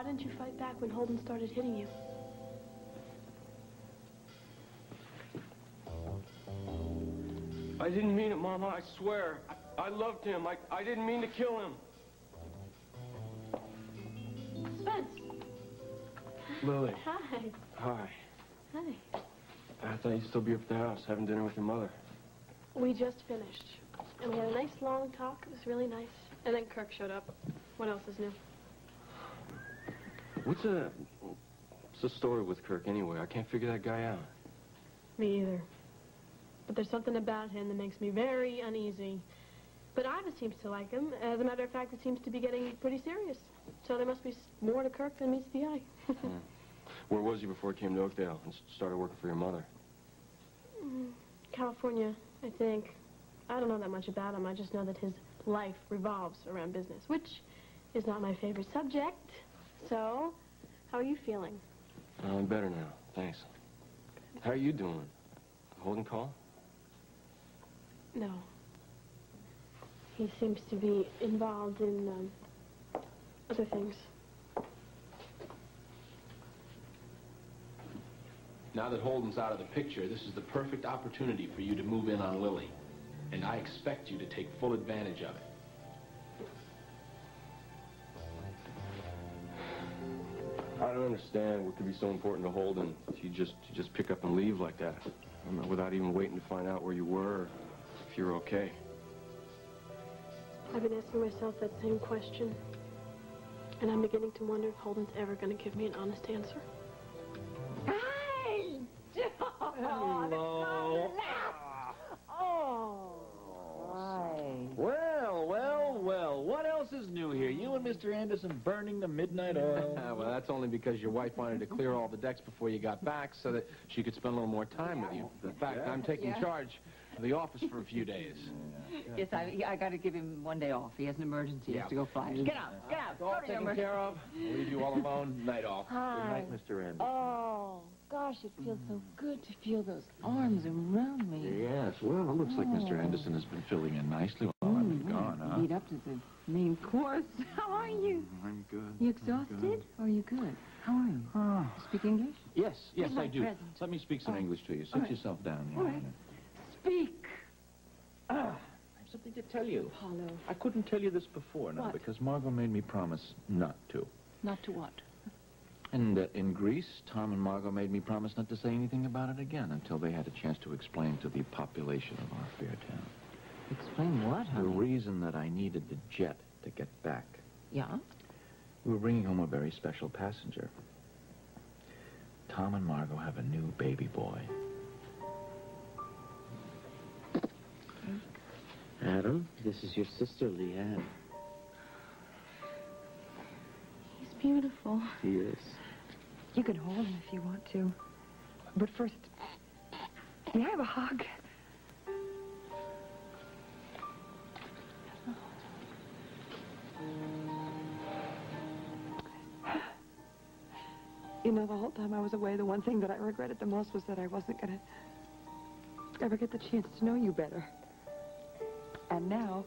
why didn't you fight back when Holden started hitting you? I didn't mean it, Mama, I swear. I loved him. I didn't mean to kill him. Spence. Lily. Hi. Hi. Hi. I thought you'd still be up at the house having dinner with your mother. We just finished. And we had a nice long talk. It was really nice. And then Kirk showed up. What else is new? What's the story with Kirk anyway? I can't figure that guy out. Me either. But there's something about him that makes me very uneasy. But Iva seems to like him. As a matter of fact, it seems to be getting pretty serious. So there must be more to Kirk than meets the eye. Where was he before he came to Oakdale and started working for your mother? California, I think. I don't know that much about him. I just know that his life revolves around business, which is not my favorite subject. So, how are you feeling? I'm better now, thanks. How are you doing? Holden call? No. He seems to be involved in, other things. Now that Holden's out of the picture, this is the perfect opportunity for you to move in on Lily. And I expect you to take full advantage of it. I don't understand what could be so important to Holden. You just pick up and leave like that. I mean, without even waiting to find out where you were, or if you're okay. I've been asking myself that same question. And I'm beginning to wonder if Holden's ever going to give me an honest answer. Hi, Joe. Hello. Oh, hi. Well, well, well. What else is new here? You and Mr. Anderson burning the midnight oil? Well, that's only because your wife wanted to clear all the decks before you got back so that she could spend a little more time with you. In fact, I'm taking charge of the office for a few days. Yes, I got to give him one day off. He has an emergency. He has to go flying. Get out. Get out. All Go to your taken emergency. care of. I'll leave you all alone. Night off. Hi. Good night, Mr. Anderson. Oh, gosh, it feels so good to feel those arms around me. Yes, well, it looks like Mr. Anderson has been filling in nicely while I've been gone, huh? Lead up to the main course. How are you? I'm good. You exhausted? Or are you good? How are you? Speak English? Yes, yes, Here's my I do. present. Let me speak some English to you. Sit All right. yourself down here. All right. Speak. I have something to tell you. Apollo. I couldn't tell you this before now What? because Margo made me promise not to. Not to what? And in Greece, Tom and Margo made me promise not to say anything about it again until they had a chance to explain to the population of our fair town. Explain what, The honey? reason that I needed the jet to get back. Yeah? We were bringing home a very special passenger. Tom and Margo have a new baby boy. Adam, this is your sister, Leanne. He's beautiful. He is. You can hold him if you want to. But first, may I have a hug? You know, the whole time I was away, the one thing that I regretted the most was that I wasn't going to ever get the chance to know you better. And now,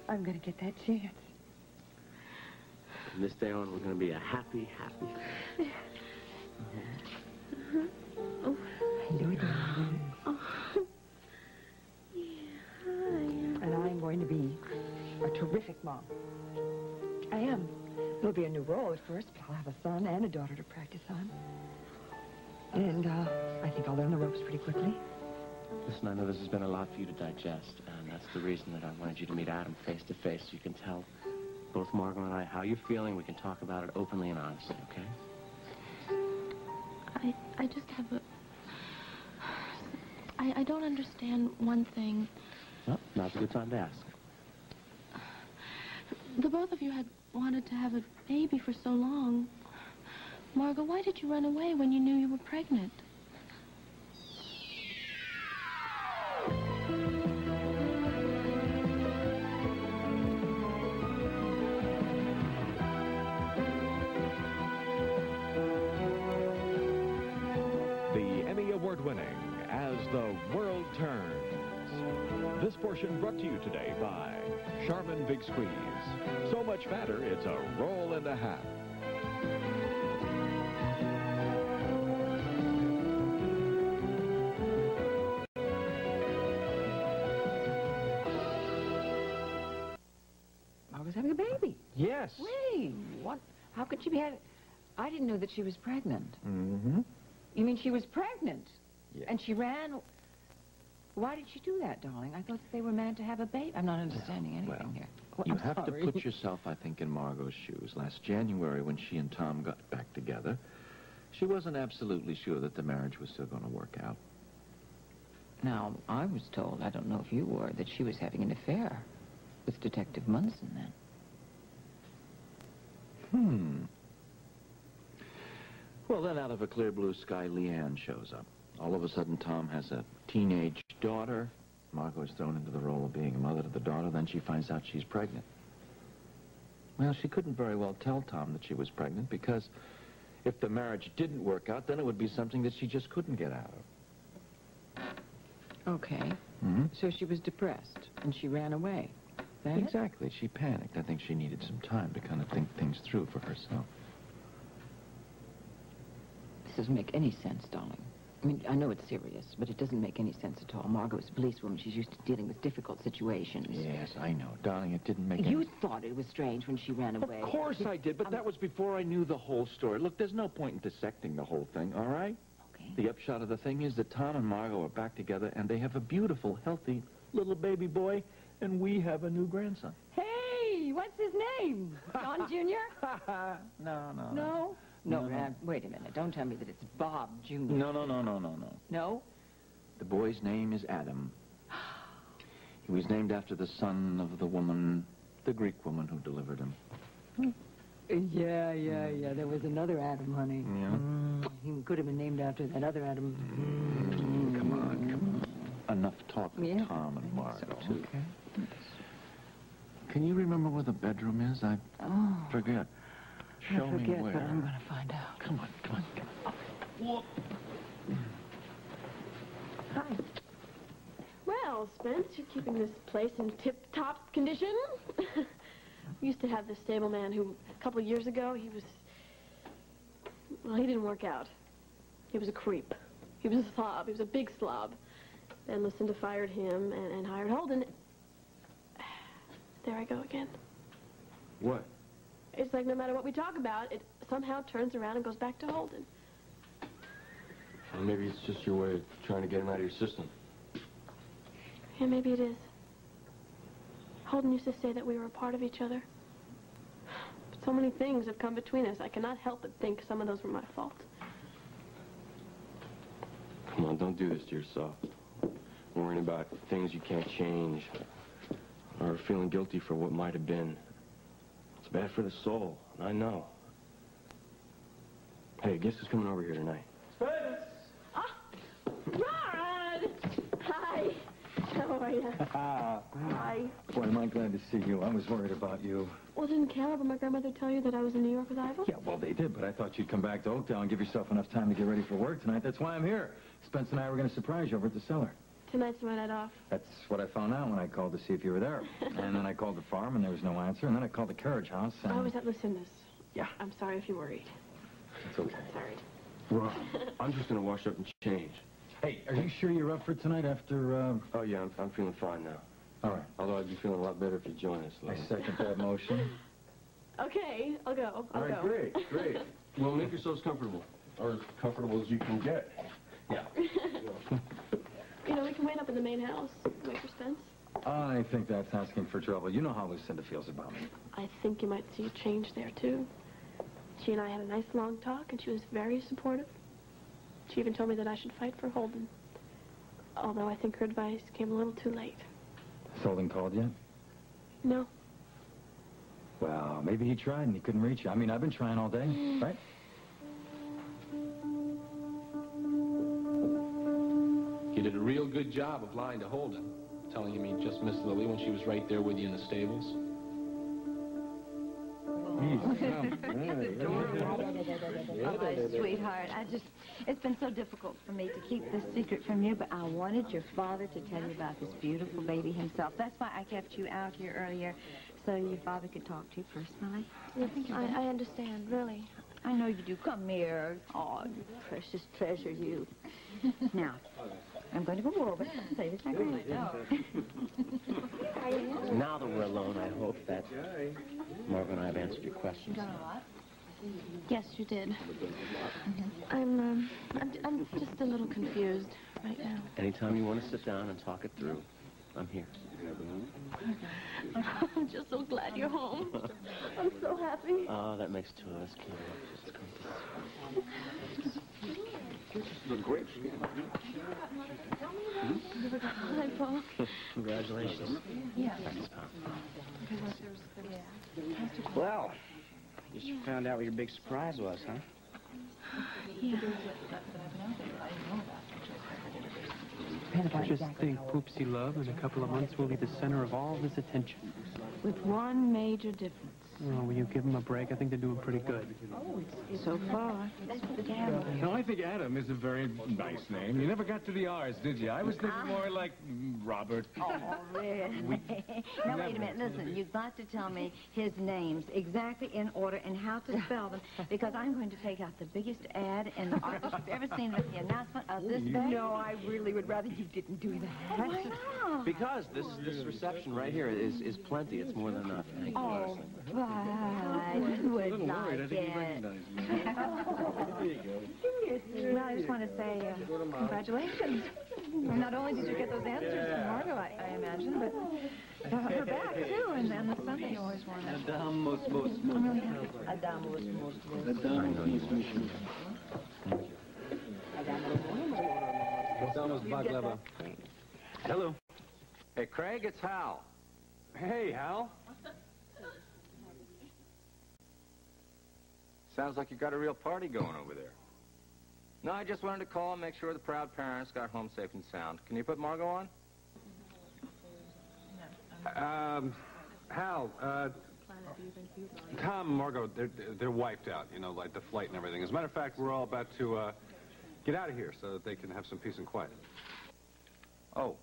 I'm going to get that chance. From this day on, we're going to be a happy, happy family. Oh, hello, darling. Oh. Yeah, hi. And I'm going to be a terrific mom. I am. It'll be a new role at first, but I'll have a son and a daughter to practice on. And I think I'll learn the ropes pretty quickly. Listen, I know this has been a lot for you to digest, and that's the reason that I wanted you to meet Adam face to face so you can tell both Margo and I how you're feeling. We can talk about it openly and honestly, okay? I just have a... I don't understand one thing. Well, now's a good time to ask. The both of you had wanted to have a baby for so long. Margo, why did you run away when you knew you were pregnant? The Emmy Award-winning As the World Turns. This portion brought to you today by Charmin Big Squeeze. So much fatter, it's a roll and a half. Yes. Wait, what? How could she be having... I didn't know that she was pregnant. Mm-hmm. You mean she was pregnant? Yeah. And she ran... Why did she do that, darling? I thought that they were meant to have a baby. I'm not understanding anything here. Well, You I'm have sorry. to put yourself, I think, in Margot's shoes. Last January, when she and Tom got back together, she wasn't absolutely sure that the marriage was still going to work out. Now, I was told, I don't know if you were, that she was having an affair with Detective Munson then. Well, then out of a clear blue sky, Leanne shows up. All of a sudden, Tom has a teenage daughter. Margo is thrown into the role of being a mother to the daughter. Then she finds out she's pregnant. Well, she couldn't very well tell Tom that she was pregnant because if the marriage didn't work out, then it would be something that she just couldn't get out of. Okay. Mm-hmm. So she was depressed, and she ran away. That it? Exactly. She panicked. I think she needed some time to kind of think things through for herself. This doesn't make any sense, darling. I mean, I know it's serious, but it doesn't make any sense at all. Margo is a policewoman. She's used to dealing with difficult situations. Yes, I know. Darling, it didn't make any... You thought it was strange when she ran away. Of course I did, but that was before I knew the whole story. Look, there's no point in dissecting the whole thing, all right? Okay. The upshot of the thing is that Tom and Margo are back together, and they have a beautiful, healthy little baby boy, and we have a new grandson. Hey, what's his name? John Jr.? No? No, wait a minute. Don't tell me that it's Bob Jr. No. No? The boy's name is Adam. He was named after the son of the woman, the Greek woman who delivered him. Yeah. There was another Adam, honey. Yeah? He could have been named after that other Adam. Come on. Enough talk of Yeah, Tom and Margo, so, too. okay? Can you remember where the bedroom is? I forget. Show I forget, me where. but I'm going to find out. Come on. Whoa. Hi. Well, Spence, you're keeping this place in tip-top condition. We used to have this stableman who, a couple of years ago, he didn't work out. He was a creep. He was a slob. He was a big slob. Then Lucinda fired him and hired Holden. There I go again. What? It's like no matter what we talk about, it somehow turns around and goes back to Holden. Well, maybe it's just your way of trying to get him out of your system. Yeah, maybe it is. Holden used to say that we were a part of each other. But so many things have come between us, I cannot help but think some of those were my fault. Come on, don't do this to yourself. Worrying about things you can't change. Or feeling guilty for what might have been. It's bad for the soul, I know. Hey, guess who's coming over here tonight? Rod! Hi. How are you? Hi. Boy, am I glad to see you. I was worried about you. Well, didn't Caleb or my grandmother tell you that I was in New York with Iva? Yeah, well, they did, but I thought you'd come back to Oakdale and give yourself enough time to get ready for work tonight. That's why I'm here. Spence and I were going to surprise you over at the cellar. Tonight's my night off. That's what I found out when I called to see if you were there. And then I called the farm, and there was no answer. And then I called the carriage house, and... I was at Lucinda's. Yeah. I'm sorry if you're worried. It's okay. Sorry. Rob, I'm just going to wash up and change. Hey, are you sure you're up for tonight after, Oh, yeah, I'm feeling fine now. All right. Although I'd be feeling a lot better if you join us, I Lily. second that motion. Okay, I'll go. All right, great. Well, make yourselves comfortable. Or as comfortable as you can get. Yeah. You know, we can wait up in the main house. Wait for Spence. I think that's asking for trouble. You know how Lucinda feels about me. I think you might see a change there, too. She and I had a nice long talk, and she was very supportive. She even told me that I should fight for Holden. Although I think her advice came a little too late. Has Holden called yet? No. Well, maybe he tried and he couldn't reach you. I mean, I've been trying all day, right? You did a real good job of lying to Holden, telling him he just missed Lily when she was right there with you in the stables. Oh, my sweetheart, it's been so difficult for me to keep this secret from you, but I wanted your father to tell you about this beautiful baby himself. That's why I kept you out here earlier, so your father could talk to you personally. I understand, really. I know you do. Come here. Oh, you precious treasure, you. Now, I'm going to go over and say this. Now that we're alone, I hope that Margo and I have answered your questions. Yes, you did. I'm just a little confused right now. Anytime you want to sit down and talk it through, I'm here. I'm just so glad you're home. I'm so happy. Oh, that makes two of us, Just come Hi, Paul. Congratulations. Yeah. Thanks, Pop. Well, I guess you found out what your big surprise was, huh? Yeah. Just think, Poopsie Love, in a couple of months, will be the center of all his attention. With one major difference. Oh, will you give him a break? I think they're doing pretty good. So far. No, I think Adam is a very nice name. You never got to the R's, did you? I was thinking more like Robert. Oh, really? Now, wait a minute. Listen, you've got to tell me his names exactly in order and how to spell them, because I'm going to take out the biggest ad in the office you've ever seen with the announcement of this day. No, I really would rather you didn't do that. Why not? Because this reception right here is plenty. It's more than enough. Thank you, Oh, honestly. but you would not I think he get. recognized me. There you go. Well, I just want to say congratulations. Not only did you get those answers from Margo, I imagine, but her back, too, and the son that you always wanted. Adam most. I'm really happy. Adam most. Hello. Hey, Craig, it's Hal. Hey, Hal. Sounds like you got a real party going over there. No, I just wanted to call and make sure the proud parents got home safe and sound. Can you put Margo on? Hal, Tom and Margo, they're wiped out, you know, like the flight and everything. As a matter of fact, we're all about to get out of here so that they can have some peace and quiet. Oh.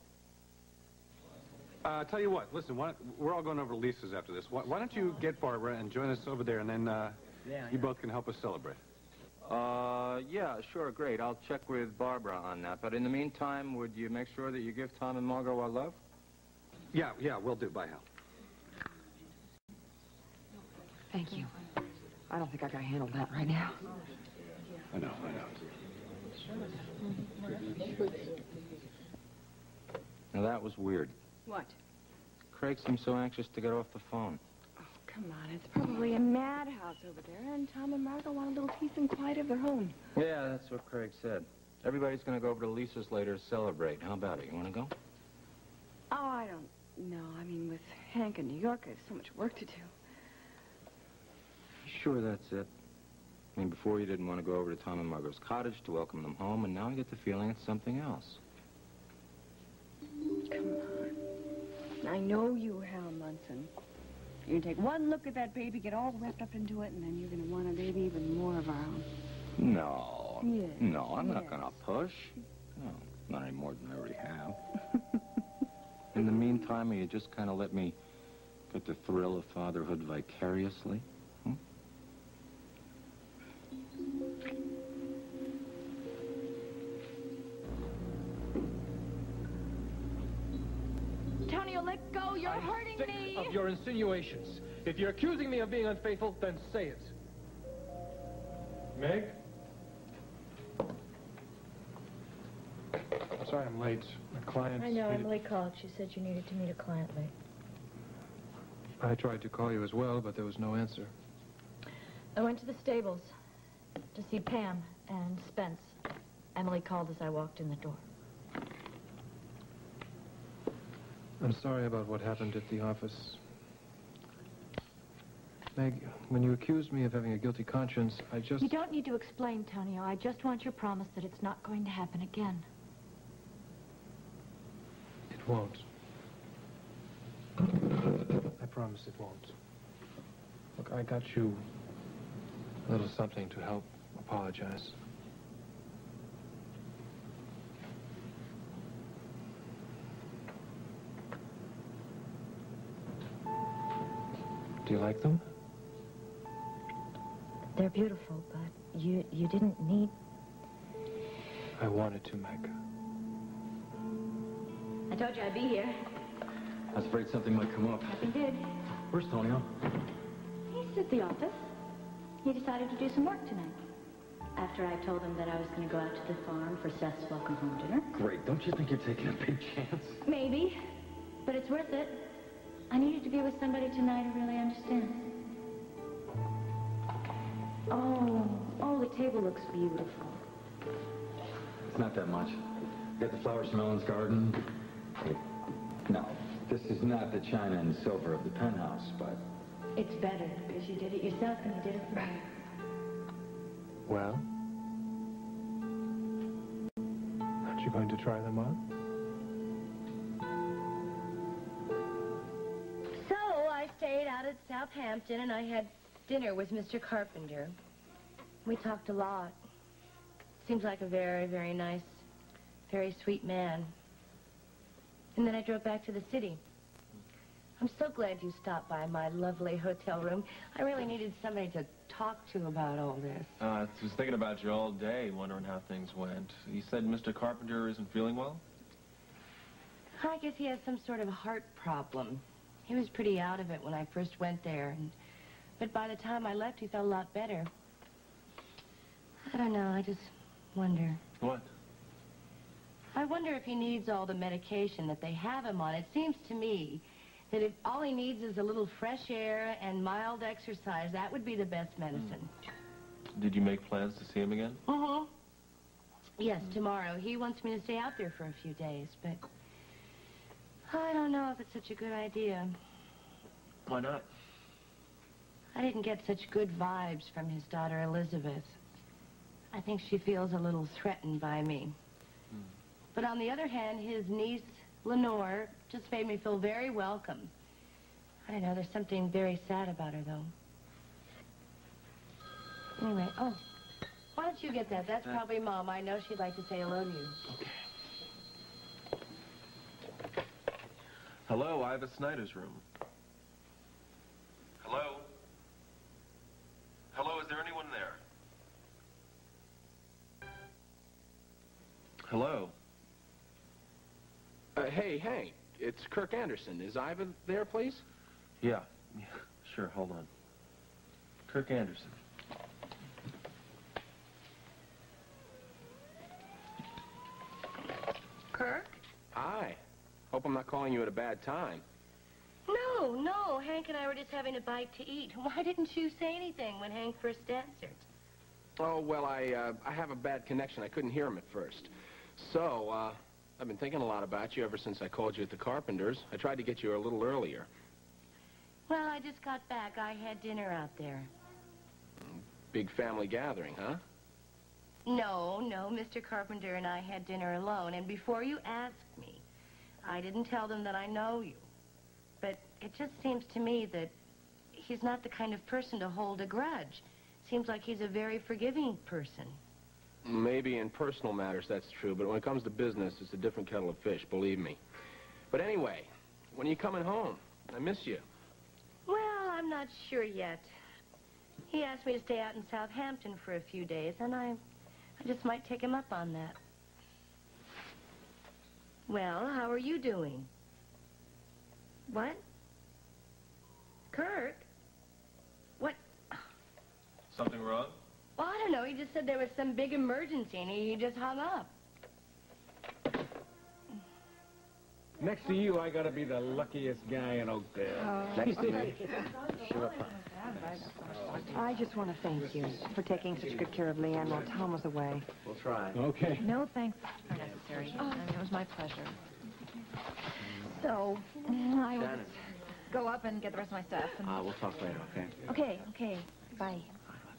Tell you what, listen, we're all going over to Lisa's after this. Why don't you get Barbara and join us over there, and then you both can help us celebrate. Yeah, sure, great. I'll check with Barbara on that. But in the meantime, would you make sure that you give Tom and Margo our love? Yeah, we'll do. Bye, Hal. Thank you. I don't think I can handle that right now. I know. Now, that was weird. What? Craig seemed so anxious to get off the phone. Oh, come on. It's probably a madhouse over there, and Tom and Margo want a little peace and quiet of their own. Yeah, that's what Craig said. Everybody's going to go over to Lisa's later to celebrate. How about it? You want to go? Oh, I don't know. I mean, with Hank in New York, I have so much work to do. Sure, that's it. I mean, before you didn't want to go over to Tom and Margo's cottage to welcome them home, and now I get the feeling it's something else. Come on. I know you, Hal Munson. You can take one look at that baby, get all wrapped up into it, and then you're going to want a baby even more of our own. No. Yes. No, I'm not Yes. going to push. No, not any more than I already have. In the meantime, will you just kind of let me get the thrill of fatherhood vicariously? Tonio, let go. You're hurting me. Of your insinuations. If you're accusing me of being unfaithful, then say it. Meg? I'm sorry I'm late. My client... I know, Emily called. She said you needed to meet a client late. I tried to call you as well, but there was no answer. I went to the stables to see Pam and Spence. Emily called as I walked in the door. I'm sorry about what happened at the office. Meg, when you accused me of having a guilty conscience, I just... You don't need to explain, Tonio. I just want your promise that it's not going to happen again. It won't. I promise it won't. Look, I got you a little something to help apologize. Do you like them? They're beautiful, but you didn't need... I wanted to, Meg. I told you I'd be here. I was afraid something might come up. Nothing did. Where's Tonio? He's at the office. He decided to do some work tonight. After I told him that I was going to go out to the farm for Seth's welcome home dinner. Great. Don't you think you're taking a big chance? Maybe, but it's worth it. I needed to be with somebody tonight who really understands. Oh, the table looks beautiful. It's not that much. Got the flowers from Ellen's garden. No, this is not the china and silver of the penthouse, but... It's better because you did it yourself and you did it for me. Well? Aren't you going to try them on? So, I stayed out at Southampton and I had dinner with Mr. Carpenter. We talked a lot. Seems like a very, very nice, very sweet man. And then I drove back to the city. I'm so glad you stopped by my lovely hotel room. I really needed somebody to talk to about all this. I was thinking about you all day, wondering how things went. You said Mr. Carpenter isn't feeling well? I guess he has some sort of heart problem. He was pretty out of it when I first went there. But by the time I left, he felt a lot better. I don't know, I just wonder. What? I wonder if he needs all the medication that they have him on. It seems to me that if all he needs is a little fresh air and mild exercise, that would be the best medicine. Did you make plans to see him again? Mm-hmm. Yes, tomorrow. He wants me to stay out there for a few days, but I don't know if it's such a good idea. Why not? I didn't get such good vibes from his daughter, Elizabeth. I think she feels a little threatened by me. But on the other hand, his niece, Lenore, just made me feel very welcome. I don't know, there's something very sad about her, though. Anyway, why don't you get that? That's probably Mom. I know she'd like to say hello to you. Okay. Hello, Iva Snyder's room. Hello? Hello, is there anyone there? Hello? Hey, Hank, it's Kirk Anderson. Is Iva there, please? Yeah, sure, hold on. Kirk Anderson. Kirk? Hi. Hope I'm not calling you at a bad time. No, Hank and I were just having a bite to eat. Why didn't you say anything when Hank first answered? Oh, well, I have a bad connection. I couldn't hear him at first. So, I've been thinking a lot about you ever since I called you at the Carpenters. I tried to get you a little earlier. Well, I just got back. I had dinner out there. Big family gathering, huh? No, Mr. Carpenter and I had dinner alone. And before you asked me, I didn't tell them that I know you. But it just seems to me that he's not the kind of person to hold a grudge. Seems like he's a very forgiving person. Maybe in personal matters that's true, but when it comes to business, it's a different kettle of fish, believe me. But anyway, when are you coming home? I miss you. Well, I'm not sure yet. He asked me to stay out in Southampton for a few days, and I just might take him up on that. Well, how are you doing? What? Kirk? What? Something wrong? Well, I don't know. He just said there was some big emergency, and he just hung up. Next to you, I gotta be the luckiest guy in Oakdale. Next to me. Sure. I just want to thank you for taking such good care of Leanne while Tom was away. We'll try. Okay. No, thanks. Not necessary. I mean, it was my pleasure. So, I will go up and get the rest of my stuff. And... We'll talk later, okay? Okay. Bye.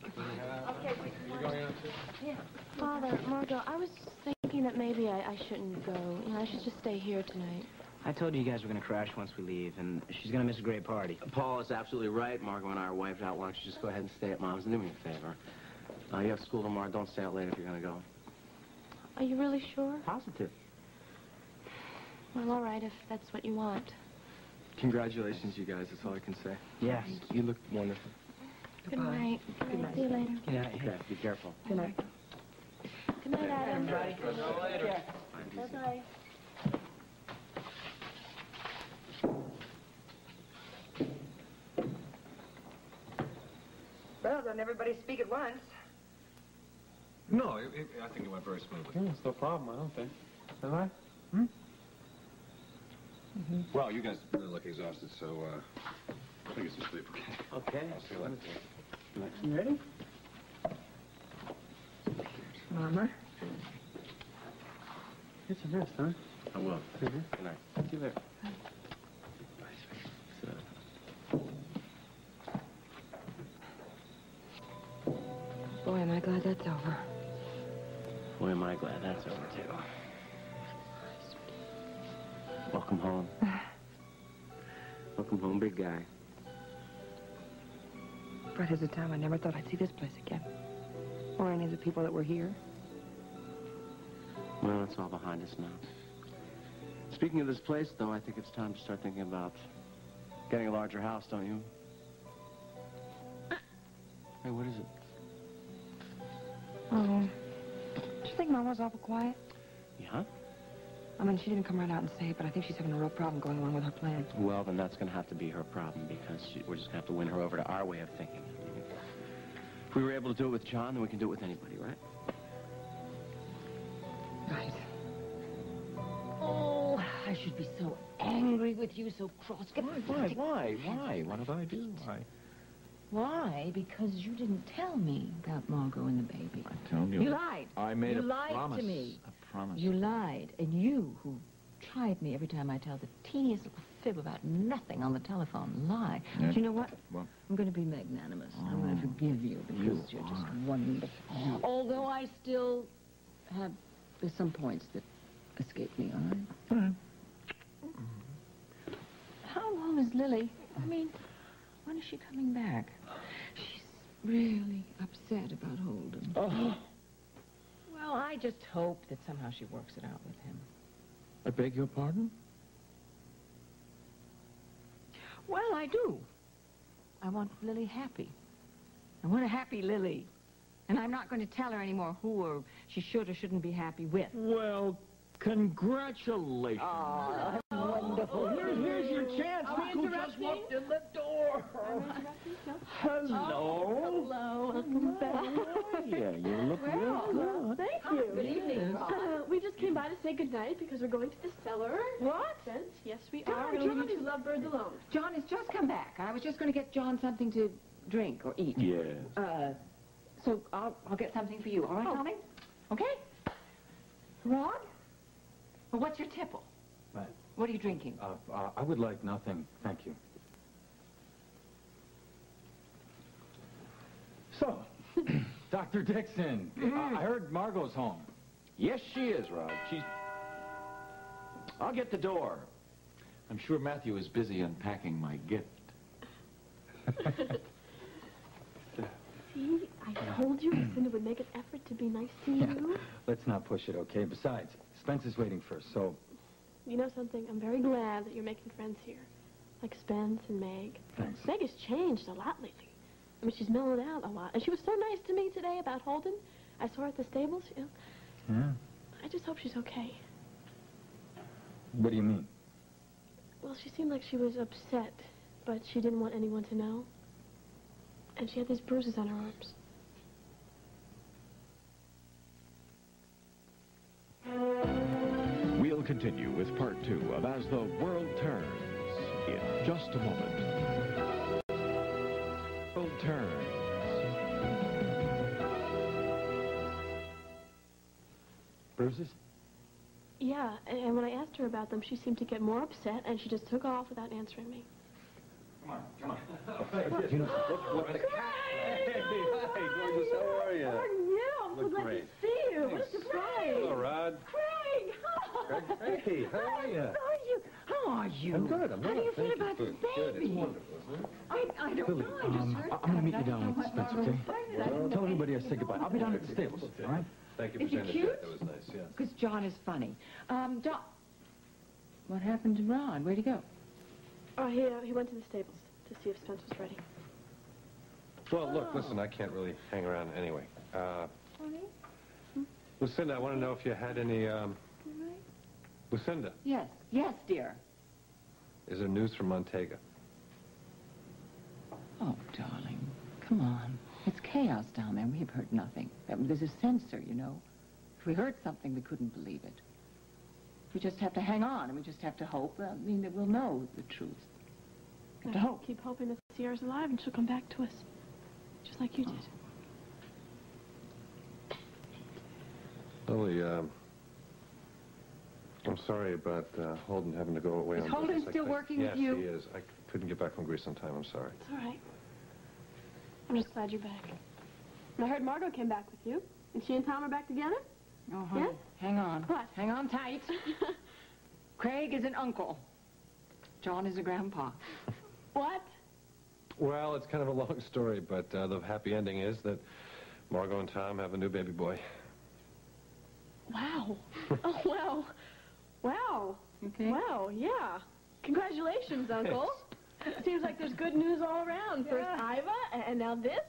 Okay, you going out too? Yeah. Father, Margo, I was thinking that maybe I shouldn't go. You know, I should just stay here tonight. I told you guys were gonna crash once we leave, and she's gonna miss a great party. Paul is absolutely right. Margo and I are wiped out. Why don't you just go ahead and stay at Mom's and do me a favor? You have school tomorrow. Don't stay out late if you're gonna go. Are you really sure? Positive. Well, all right, if that's what you want. Congratulations, you guys. That's all I can say. Yes. You look wonderful. Good night. Good night. See you later. Good night. Okay, be careful. Good night. Good night, Adam. See you later. Bye-bye. well, doesn't everybody speak at once? No, I think it went very smoothly. Yeah, it's no problem, I don't think. Am I? Well, you guys really look exhausted, so I think it's some sleep. Okay. I'll see you later. You ready? Mama? Get some rest, huh? I will. Good night. See you later. Boy, am I glad that's over. Boy, am I glad that's over, too. Welcome home. Welcome home, big guy. Brett, there's a time I never thought I'd see this place again. Or any of the people that were here. Well, it's all behind us now. Speaking of this place, though, I think it's time to start thinking about getting a larger house, don't you? Hey, what is it? Oh. Do you think Mom was awful quiet? Yeah? I mean, she didn't come right out and say it, but I think she's having a real problem going along with her plan. Well, then that's going to have to be her problem, because we're just going to have to win her over to our way of thinking. If we were able to do it with John, then we can do it with anybody, right? Right. Oh, I should be so angry with you, so cross. Why? What did I do? Why? Because you didn't tell me about Margo and the baby. I told you. You lied. I made you a lied promise. to me. A promise. You lied. And you, who tried me every time I tell the teeniest little fib about nothing on the telephone, lie. Yeah. But you know what? What? I'm going to be magnanimous. I'm going to forgive you because you're just wonderful. Although I still have, there's some points that escape me, all right? How long is Lily? I mean, when is she coming back? She's really upset about Holden. Oh. Well, I just hope that somehow she works it out with him. I beg your pardon? Well, I do. I want Lily happy. I want a happy Lily. And I'm not going to tell her anymore who or she should or shouldn't be happy with. Well, congratulations. Oh, wonderful. Here's your chance. Look who just walked in the door. Hello. Hello. Welcome back. Yeah, you look real good. Thank you. Good evening. We just came by to say goodnight because we're going to the cellar. What? Yes, we are. We're going to leave you two lovebirds alone. John has just come back. I was just going to get John something to drink or eat. Yes. So I'll get something for you. All right, Tommy? Okay? Rod? Well, what's your tipple? Right. What are you drinking? I would like nothing, thank you. So, Dr. Dixon, I heard Margo's home. Yes, she is, Rod. I'll get the door. I'm sure Matthew is busy unpacking my gift. See, I told you Lucinda would make an effort to be nice to you. Let's not push it, okay? Besides, Spence is waiting first, so... You know something? I'm very glad that you're making friends here. Like Spence and Meg. Thanks. Meg has changed a lot lately. I mean, she's mellowed out a lot. And she was so nice to me today about Holden. I saw her at the stables. You know. Yeah? I just hope she's okay. What do you mean? Well, she seemed like she was upset, but she didn't want anyone to know. And she had these bruises on her arms. We'll continue with part 2 of As the World Turns in just a moment. World Turns. Bruises? Yeah, and when I asked her about them, she seemed to get more upset, and she just took off without answering me. Come on. You know, what the cat? Hey, hi, gorgeous. How are you? How are you? I'm so Look glad great. to see you. What a surprise. Hello, Rod. Craig! Hey, how are you? How are you? How are you? I'm good. I'm How do you feel Thank about you. this Good. baby? It's wonderful, isn't it? I don't Lily, know. I just heard I'm going to meet you down with Spence, okay? Tell everybody I say goodbye. I'll be down at the stables, all right? Thank you for Is he saying cute? that. That was nice, yeah. Because John is funny. John, what happened to Ron? Where'd he go? Oh, he went to the stables to see if Spence was ready. Well, look, listen, I can't really hang around anyway. Lucinda, I want to know if you had any, Lucinda, Yes, dear. is there news from Montega? Oh, darling, come on. It's chaos down there. We've heard nothing. There's a censor, you know. If we heard something, we couldn't believe it. We just have to hang on, and we just have to hope. I mean, that we'll know the truth. We have to hope. Keep hoping that Sierra's alive and she'll come back to us. Just like you did. Lily, I'm sorry about Holden having to go away on business. Holden still working with you? Yes, he is. I couldn't get back from Greece on time. I'm sorry. It's all right. I'm just glad you're back. And I heard Margo came back with you. And she and Tom are back together? Oh, honey. Yeah? Hang on. What? Hang on tight. Craig is an uncle. John is a grandpa. What? Well, it's kind of a long story, but the happy ending is that Margo and Tom have a new baby boy. Wow. Oh, wow. Wow. Okay. Wow, yeah. Congratulations, Uncle. Seems like there's good news all around. First Iva, and now this.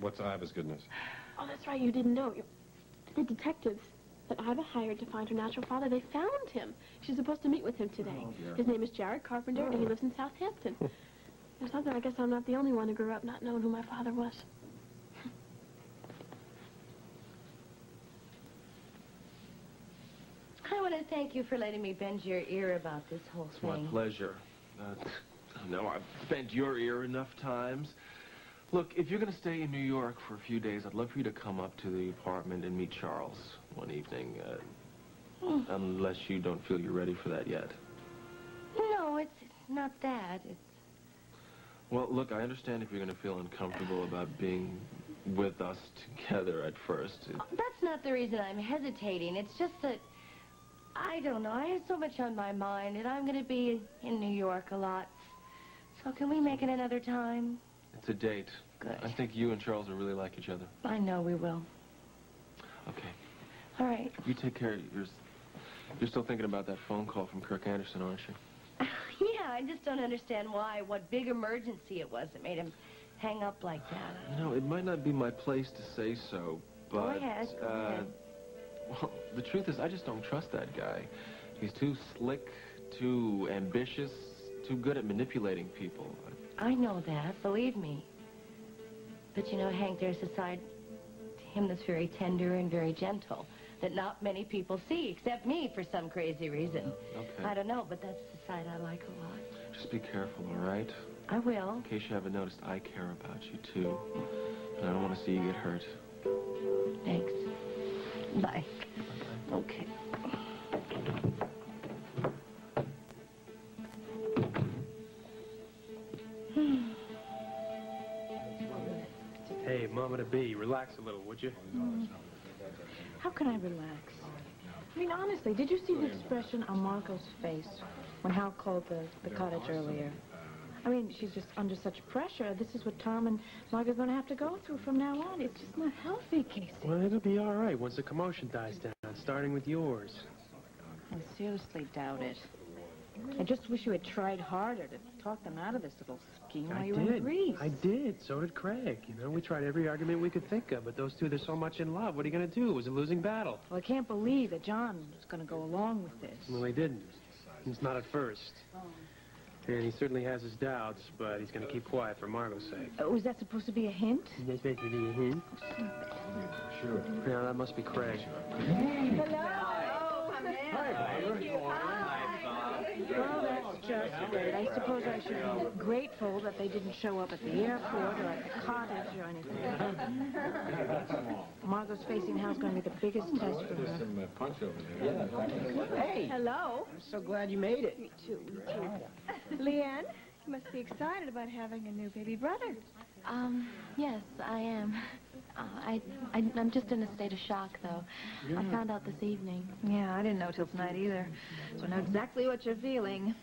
What's Iva's good news? Oh, that's right, you didn't know. The detectives that Iva hired to find her natural father, they found him. She's supposed to meet with him today. His name is Jared Carpenter, and he lives in Southampton. There's something, I guess I'm not the only one who grew up not knowing who my father was. I want to thank you for letting me bend your ear about this whole It's thing. my pleasure. No, I've bent your ear enough times. Look, if you're going to stay in New York for a few days, I'd love for you to come up to the apartment and meet Charles one evening. Unless you don't feel you're ready for that yet. No, it's not that. It's... Well, look, I understand if you're going to feel uncomfortable about being with us together at first. That's not the reason I'm hesitating. It's just that, I don't know, I have so much on my mind, and I'm going to be in New York a lot. So can we make it another time? It's a date. Good. I think you and Charles will really like each other. I know we will. Okay. All right. You take care of yours. You're still thinking about that phone call from Kirk Anderson, aren't you? Yeah, I just don't understand why, what big emergency it was that made him hang up like that. You know, it might not be my place to say so, but... Go ahead. Well, the truth is, I just don't trust that guy. He's too slick, too ambitious, too good at manipulating people. I know that, believe me. But you know, Hank, there's a side to him that's very tender and very gentle that not many people see, except me, for some crazy reason. Okay. I don't know, but that's the side I like a lot. Just be careful, all right? I will. In case you haven't noticed, I care about you, too. And I don't want to see you get hurt. Thanks. Bye. Okay. Hey, Mama to be, relax a little, would you? How can I relax? I mean, honestly, did you see the expression on Margo's face when Hal called the cottage earlier? I mean, she's just under such pressure. This is what Tom and Margo are going to have to go through from now on. It's just not healthy, Casey. Well, it'll be all right once the commotion dies down, starting with yours. I seriously doubt it. I just wish you had tried harder to talk them out of this little scheme while you were in Greece. I did. So did Craig. You know, we tried every argument we could think of, but those two, they're so much in love. What are you going to do? It was a losing battle. Well, I can't believe that John was going to go along with this. Well, he didn't. He's not at first. And he certainly has his doubts, but he's going to keep quiet for Margo's sake. Was that supposed to be a hint? That's supposed to be a hint? Sure. Yeah, that must be Craig. Hello. Come in. Hi, thank you. Well, that's just great. I suppose I should be grateful that they didn't show up at the airport or at the cottage or anything. Margo's facing Hal's going to be the biggest test for her. Some punch over there. Hey. Hello. I'm so glad you made it. Me too, me too. Leanne, you must be excited about having a new baby brother. Yes, I am. I'm just in a state of shock, though. I found out this evening. Yeah, I didn't know till tonight either. So I know exactly what you're feeling.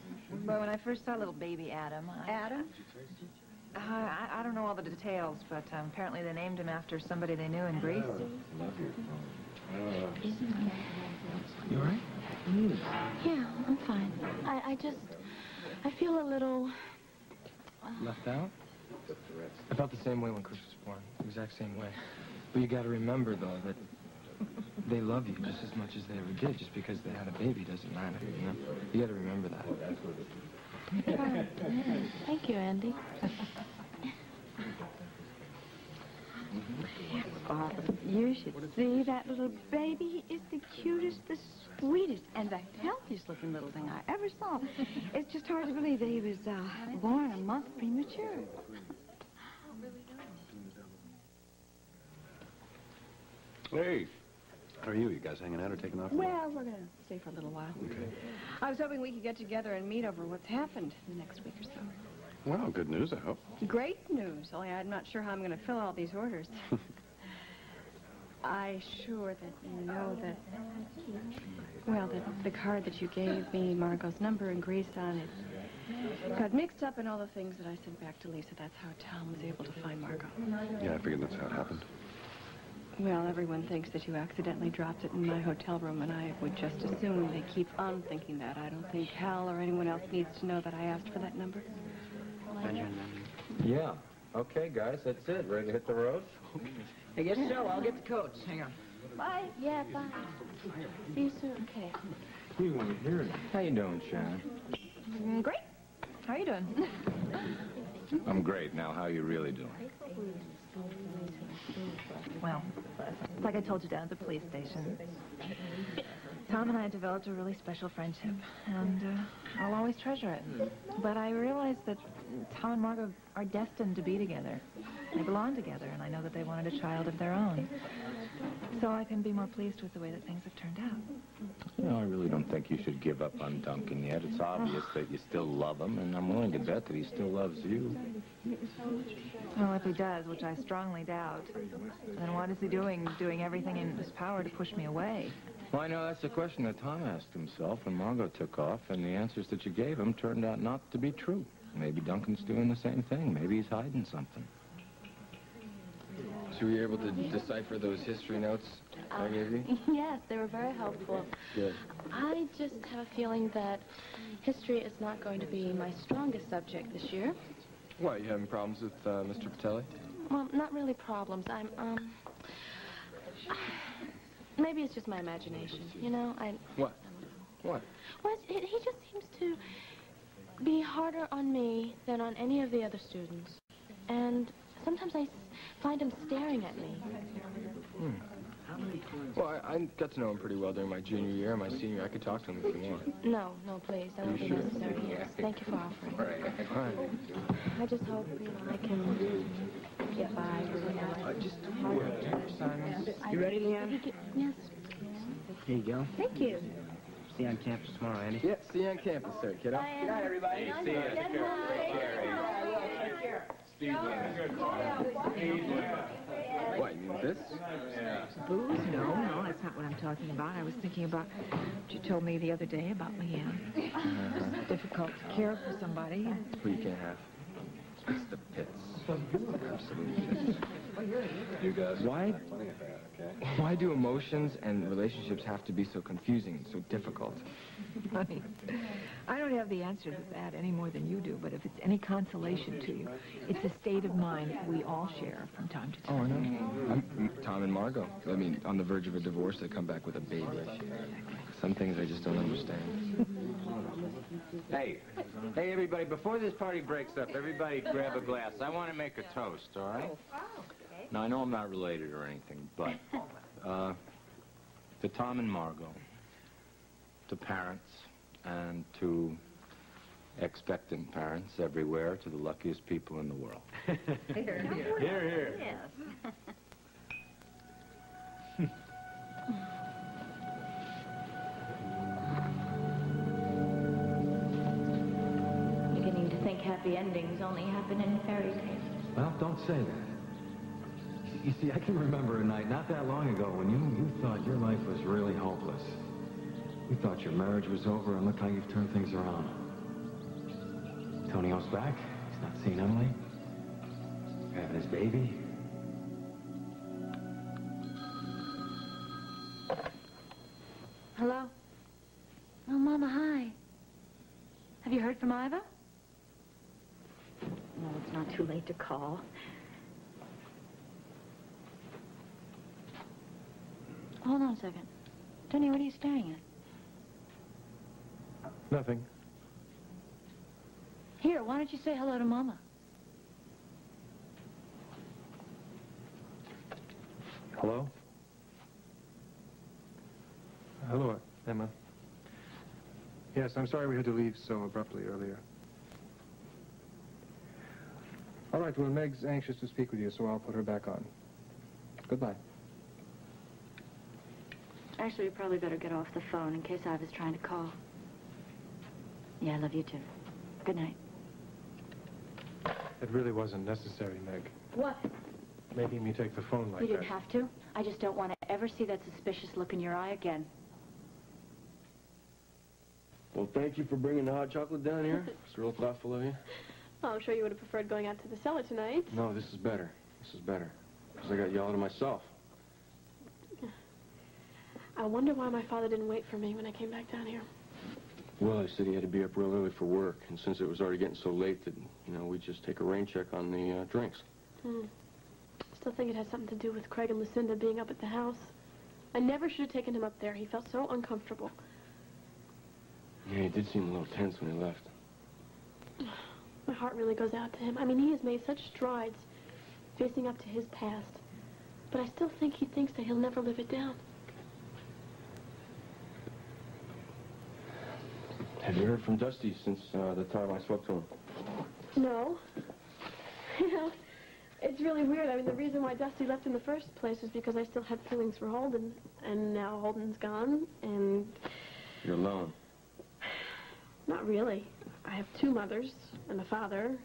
But when I first saw little baby Adam, Adam? I don't know all the details, but apparently they named him after somebody they knew in Greece. You all right? Yeah, I'm fine. I feel a little... Left out? I felt the same way when Chris was born. The exact same way. But you got to remember, though, that they love you just as much as they ever did. Just because they had a baby doesn't matter, you know? You got to remember that. Thank you, Andy. You should see that little baby. He is the cutest, the sweetest, and the healthiest looking little thing I ever saw. It's just hard to believe that he was born a month premature. Hey, how are you? You guys hanging out or taking off? Well, we're going to stay for a little while. Okay. I was hoping we could get together and meet over what's happened in the next week or so. Well, good news, I hope. Great news, only I'm not sure how I'm going to fill all these orders. I sure that you know that, well, that the card that you gave me, Margot's number and Grease on it, got mixed up in all the things that I sent back to Lisa. That's how Tom was able to find Margo. Yeah, I figured that's how it happened. Well, everyone thinks that you accidentally dropped it in my hotel room, and I would just assume they keep on thinking that. I don't think Hal or anyone else needs to know that I asked for that number. Yeah. Okay, guys, that's it. Ready to hit the road? I guess so. I'll get the coats. Hang on. Bye. Yeah, bye. See you soon. Okay. We want to hear it. How you doing, Shannon? Great. How are you doing? I'm great. Now, how you really doing? Well, like I told you down at the police station, Tom and I developed a really special friendship, and I'll always treasure it. But I realized that Tom and Margo are destined to be together. They belong together, and I know that they wanted a child of their own. So I couldn't be more pleased with the way that things have turned out. You know, I really don't think you should give up on Duncan yet. It's obvious that you still love him, and I'm willing to bet that he still loves you. Well, if he does, which I strongly doubt, then what is he doing everything in his power to push me away? Well, I know that's the question that Tom asked himself when Margo took off, and the answers that you gave him turned out not to be true. Maybe Duncan's doing the same thing. Maybe he's hiding something. So were you able to decipher those history notes I gave you? Yes, they were very helpful. Good. I just have a feeling that history is not going to be my strongest subject this year. What, you having problems with Mr. Patelli? Well, not really problems. Maybe it's just my imagination, you know? What? What? Well, he just seems to be harder on me than on any of the other students. And sometimes I find him staring at me. Well, I got to know him pretty well during my junior year and my senior year. I could talk to him if you want. No, please. That won't be necessary. Yes. Thank you for offering. All right. I just hope, I can get by. You ready, Leanne? Yes. Here you go. Thank you. See you on campus tomorrow, Andy. Yeah, see you on campus, sir, kiddo. Good night, everybody. Hey, see you. Take care. What, you mean this? Booze? No, that's not what I'm talking about. I was thinking about what you told me the other day about Leanne. It's difficult to care for somebody. Who you can't have. It's the pits. Absolute pits. You guys. Why do emotions and relationships have to be so confusing and so difficult? Honey, I don't have the answer to that any more than you do, but if it's any consolation to you, it's a state of mind that we all share from time to time. Oh, I know. I'm Tom and Margo. I mean, on the verge of a divorce, they come back with a baby. Some things I just don't understand. Hey, everybody, before this party breaks up, everybody grab a glass. I want to make a toast, all right? Now, I know I'm not related or anything, but to Tom and Margo, to parents, and to expectant parents everywhere, to the luckiest people in the world. Here. Yes. Beginning to think happy endings only happen in fairy tales. Well, don't say that. You see, I can remember a night not that long ago when you thought your life was really hopeless. You thought your marriage was over, and look how you've turned things around. Tonio's back. He's not seeing Emily. Having his baby. Hello? Oh, Mama, hi. Have you heard from Iva? No, it's not too late to call. Hold on a second. Tony, what are you staring at? Nothing. Here, why don't you say hello to Mama? Hello? Hello, Emma. Yes, I'm sorry we had to leave so abruptly earlier. All right, well, Meg's anxious to speak with you, so I'll put her back on. Goodbye. Actually, you probably better get off the phone in case I was trying to call. Yeah, I love you too. Good night. It really wasn't necessary, Meg. What? Making me take the phone like You that. didn't have to. I just don't want to ever see that suspicious look in your eye again. Well, thank you for bringing the hot chocolate down here. It's real thoughtful of you. Well, I'm sure you would have preferred going out to the cellar tonight. No, this is better. This is better. Because I got you all to myself. I wonder why my father didn't wait for me when I came back down here. Well, he said he had to be up real early for work. And since it was already getting so late that, you know, we'd just take a rain check on the drinks. Still think it has something to do with Craig and Lucinda being up at the house. I never should have taken him up there. He felt so uncomfortable. Yeah, he did seem a little tense when he left. My heart really goes out to him. I mean, he has made such strides facing up to his past. But I still think he thinks that he'll never live it down. Have you heard from Dusty since the time I spoke to him? No. You know, it's really weird. I mean, the reason why Dusty left in the first place is because I still had feelings for Holden. And now Holden's gone, and... You're alone. Not really. I have two mothers and a father,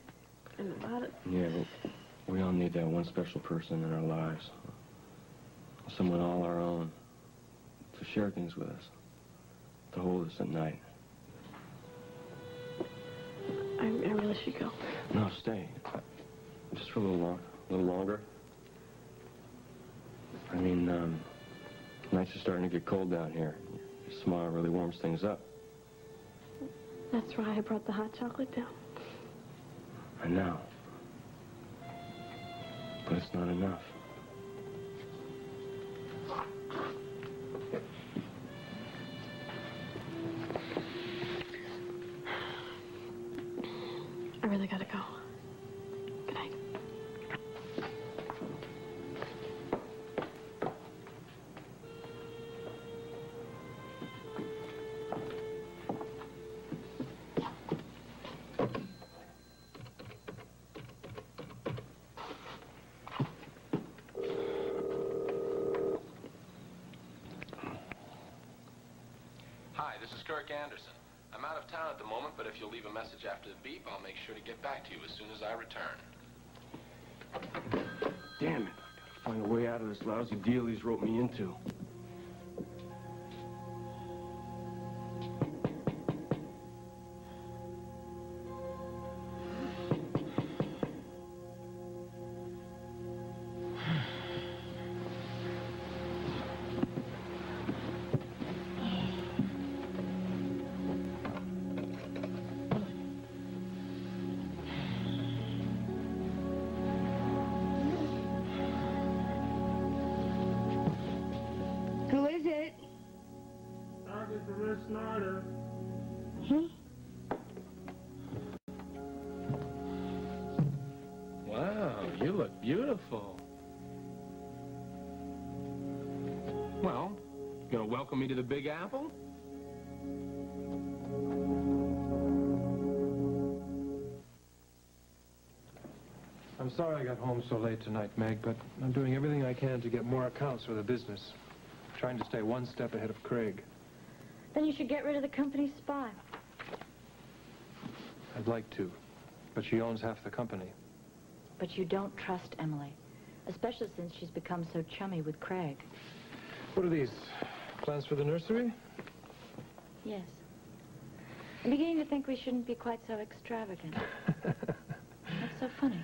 and about it. Yeah, but we all need that one special person in our lives. Someone all our own. To share things with us. To hold us at night. I really should go. No, stay. Just for a little longer. I mean, nights are starting to get cold down here. Your smile really warms things up. That's why I brought the hot chocolate down. I know. But it's not enough. I really gotta go. Good night. Hi, this is Kirk Anderson. I'm out of town at the moment, but if you'll leave a message after the beep, I'll make sure to get back to you as soon as I return. Damn it. I gotta find a way out of this lousy deal he's roped me into. Who is it? Wow, you look beautiful. Well, you gonna welcome me to the Big Apple? I'm sorry I got home so late tonight, Meg, but I'm doing everything I can to get more accounts for the business. Trying to stay one step ahead of Craig. Then you should get rid of the company's spy. I'd like to, but she owns half the company. But you don't trust Emily, especially since she's become so chummy with Craig. What are these? Plans for the nursery? Yes. I'm beginning to think we shouldn't be quite so extravagant. What's so funny?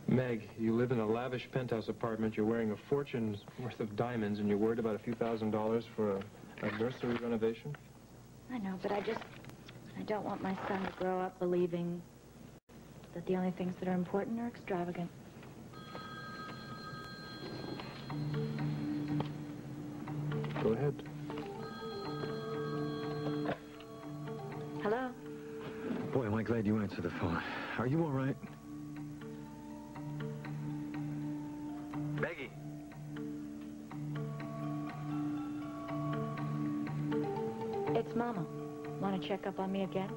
Meg, you live in a lavish penthouse apartment, you're wearing a fortune's worth of diamonds, and you're worried about a few $1,000s for a nursery renovation? I know, but I don't want my son to grow up believing that the only things that are important are extravagant. Go ahead. Hello? Boy, am I glad you answered the phone. Are you all right? Maggie. check up on me again?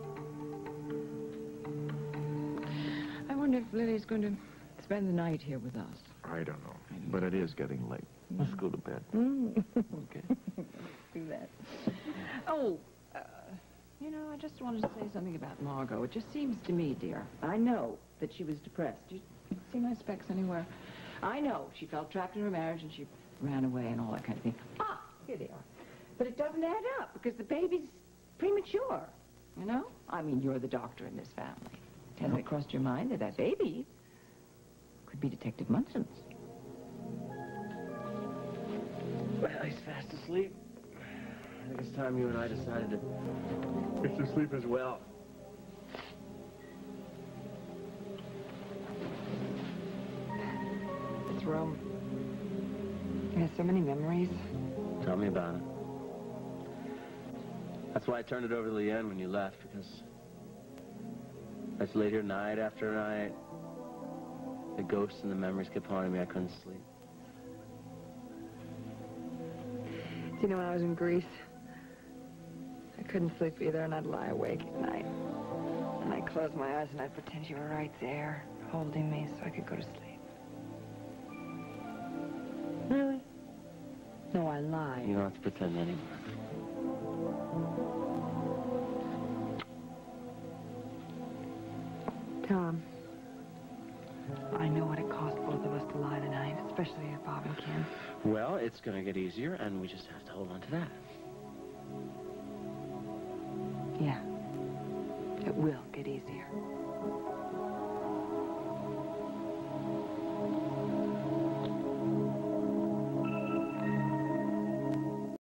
I wonder if Lily's going to spend the night here with us. I don't know. But it is getting late. Let's go to bed. Okay. Do that. Oh, you know, I just wanted to say something about Margo. It just seems to me, dear, I know that she was depressed. Do you see my specs anywhere? I know she felt trapped in her marriage and she ran away and all that kind of thing. Ah, here they are. But it doesn't add up because the baby's premature, you know? I mean, you're the doctor in this family. Hasn't it crossed your mind that that baby could be Detective Munson's? Well, he's fast asleep. I think it's time you and I decided to get some sleep as well. This room, it has so many memories. Tell me about it. That's why I turned it over to Leanne when you left, because I just laid here night after night. The ghosts and the memories kept haunting me. I couldn't sleep. Do you know when I was in Greece, I couldn't sleep either, and I'd lie awake at night. And I'd close my eyes and I'd pretend you were right there, holding me so I could go to sleep. Really? No, I lied. You don't have to pretend anymore. Tom, I know what it cost both of us to lie tonight, especially at Bob and Kim. Well, it's going to get easier, and we just have to hold on to that. Yeah, it will get easier.